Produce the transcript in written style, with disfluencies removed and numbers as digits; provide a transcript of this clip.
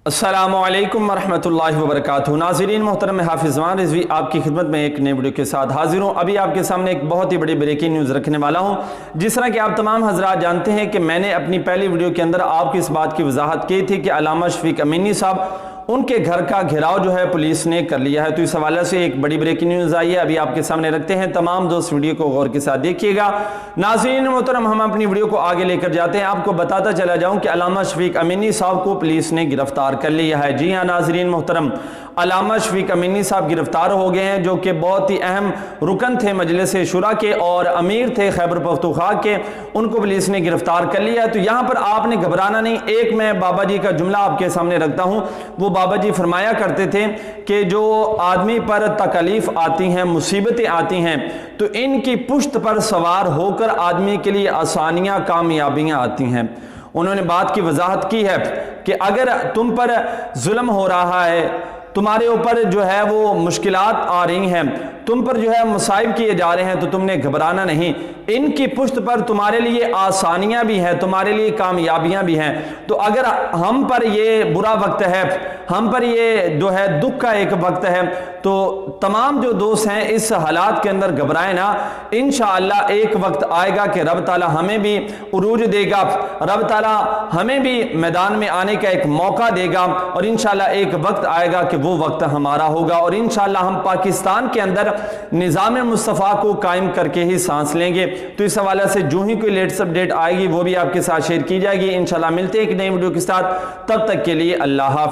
अस्सलामुअलैकुम वरहमतुल्लाहि वबरकातुहू। नाज़रीन मोहतरम, मैं हाफिज़ ज़मान रिज़वी आपकी खिदमत में एक नई वीडियो के साथ हाजिर हूँ। अभी आपके सामने एक बहुत ही बड़ी ब्रेकिंग न्यूज़ रखने वाला हूँ। जिस तरह कि आप तमाम हज़रात जानते हैं कि मैंने अपनी पहली वीडियो के अंदर आपको इस बात की वजाहत की थी कि अल्लामा शफीक अमीनी साहब, उनके घर का घेराव जो है पुलिस ने कर लिया है। तो इस हवाले से एक बड़ी ब्रेकिंग न्यूज़ आई है, अभी आपके सामने रखते हैं। तमाम दोस्त वीडियो को गौर के साथ देखिएगा। नाज़रीन मोहतरम, हम अपनी वीडियो को आगे लेकर जाते हैं। आपको बताता चला जाऊं कि अल्लामा शफीक अमीनी साहब को पुलिस ने गिरफ्तार कर लिया है। जी हाँ नाज़रीन मोहतरम, अल्लामा शफीक अमीनी साहब गिरफ्तार हो गए हैं, जो कि बहुत ही अहम रुकन थे मजलिस शुरा के और अमीर थे खैबर पख्तूनख्वा के। उनको पुलिस ने गिरफ्तार कर लिया है। तो यहाँ पर आपने घबराना नहीं। एक मैं बाबा जी का जुमला आपके सामने रखता हूँ। वो बाबा जी फरमाया करते थे कि जो आदमी पर तकलीफ आती हैं, मुसीबतें आती हैं, तो इनकी पुश्त पर सवार होकर आदमी के लिए आसानियां, कामयाबियां आती हैं। उन्होंने बात की वजाहत की है कि अगर तुम पर जुल्म हो रहा है, तुम्हारे ऊपर जो है वो मुश्किलात आ रही हैं, तुम पर जो है मुसाइब किए जा रहे हैं, तो तुमने घबराना नहीं। इनकी पुश्त पर तुम्हारे लिए आसानियां भी हैं, तुम्हारे लिए कामयाबियां भी हैं। तो अगर हम पर ये बुरा वक्त है, हम पर ये जो है दुख का एक वक्त है, तो तमाम जो दोस्त हैं इस हालात के अंदर घबराए ना। इंशाअल्लाह एक वक्त आएगा कि रब ताला हमें भी उरूज देगा, रब ताला हमें भी मैदान में आने का एक मौका देगा, और इंशाअल्लाह एक वक्त आएगा कि वो वक्त हमारा होगा, और इंशाअल्लाह हम पाकिस्तान के अंदर निज़ाम मुस्तफ़ा को कायम करके ही सांस लेंगे। तो इस हवाले से जो ही कोई लेटेस्ट अपडेट आएगी वो भी आपके साथ शेयर की जाएगी। इंशाअल्लाह मिलते हैं एक नई वीडियो के साथ, तब तक के लिए अल्लाह हाफ़िज़।